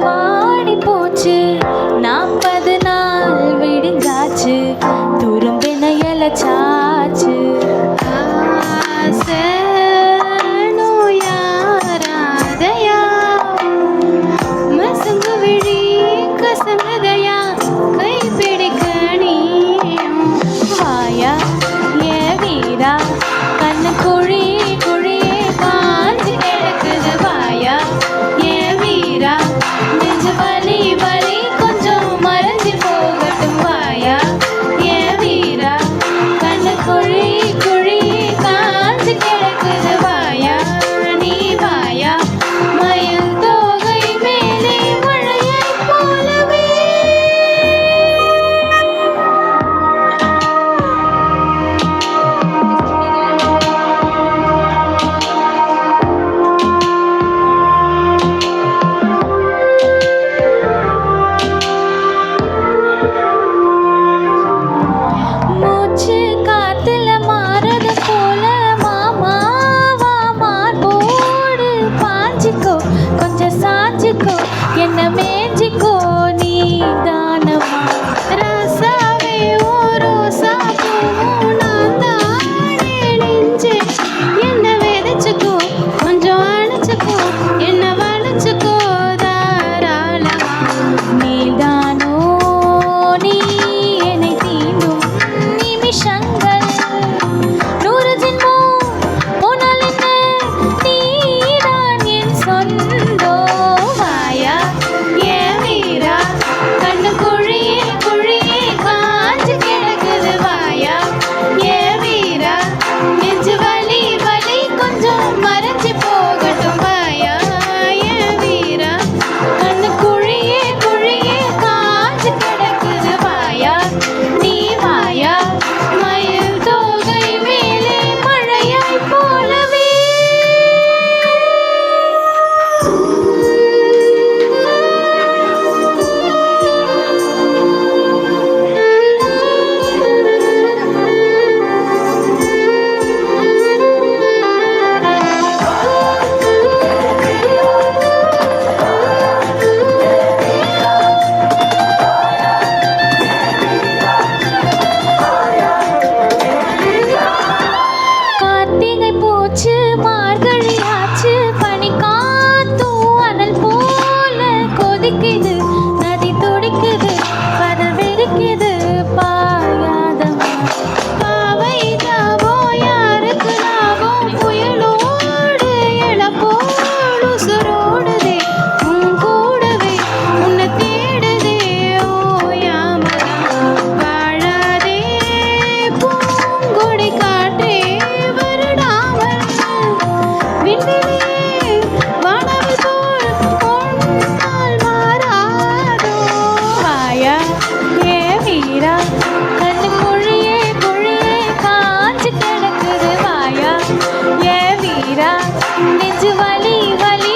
வாடி போச்சு 40 நாள் விடிஞ்சாச்சு துரும்பென இலச்சாச்சு ஆசை நோயாராதையா மசங்கு விழி கசங்கதையா கை பிடிக்க நீயும் வாயா ஏ வீரா கண்ணு குழி குழியே காஞ்சி கிடக்குது வாயா ஏ வீரா நெஞ்சு வலி வலி கொஞ்சம் மறைஞ்சு போகட்டும் வாயா ஏ வீரா கண்ணு குழி குழியே காஞ்சி கிடக்குது வாயா நீ வாயா மயில் தோகை மேலே மழையை போலவே மூச்சு காத்துல மாறது போல மாமாவா மார்போடு பாஞ்சிக்கோ கொஞ்சம் சாஞ்சிக்கோ என்ன மேஞ்சிக்கோ நீ தானமா ரசாவே ஓ ரோசா பூவும் நான் தானே நெஞ்சே என்ன விதைச்சுக்கோ கொஞ்சம் அணைச்சுக்கோ என்ன வளைச்சுக்கோ தாராளமா நீதானோ நீ என்னை தீண்டும் நிமிஷங்கள் 100 ஜென்மம் போனால் என்ன நீதான் என் சொந்தம் வாயா ஏ வீரா கண்ணு குழியே குழியே காஞ்சு கிடக்குது வாயா ஏ வீரா நெஞ்சு வலி வலி கொஞ்சம் மறைஞ்சு போகட்டும் வாயா ஏ வீரா கண்ணு குழியே குழியே காஞ்சு கிடக்குது வாயா நீ வாயா மயில் தோகை மேலே மழையாய் போலவே கார்த்திகை போச்சு மார்கழி ஆச்சு பனி காத்தும் அனல் போல கொதிக்குது நதி துடிக்குது கடல் வெடிக்குது பாயாதமா பாவை தாவோ யாருக்கு லாபம் புயலோடு இழப்போடு சுரோடுதே உன் கூடவே உன்னை தேடுதே ஓயாமதான் வாழாதே பூங்கொடி காற்றே வருடாமல் விண்வெளியே வானவில் போல் பொன்னால் மாறாதோ வாயா ஏ வீரா கண்ணு குழியே குழியே காஞ்சு கிடக்குது வாயா ஏ வீரா நெஞ்சு வலி வலி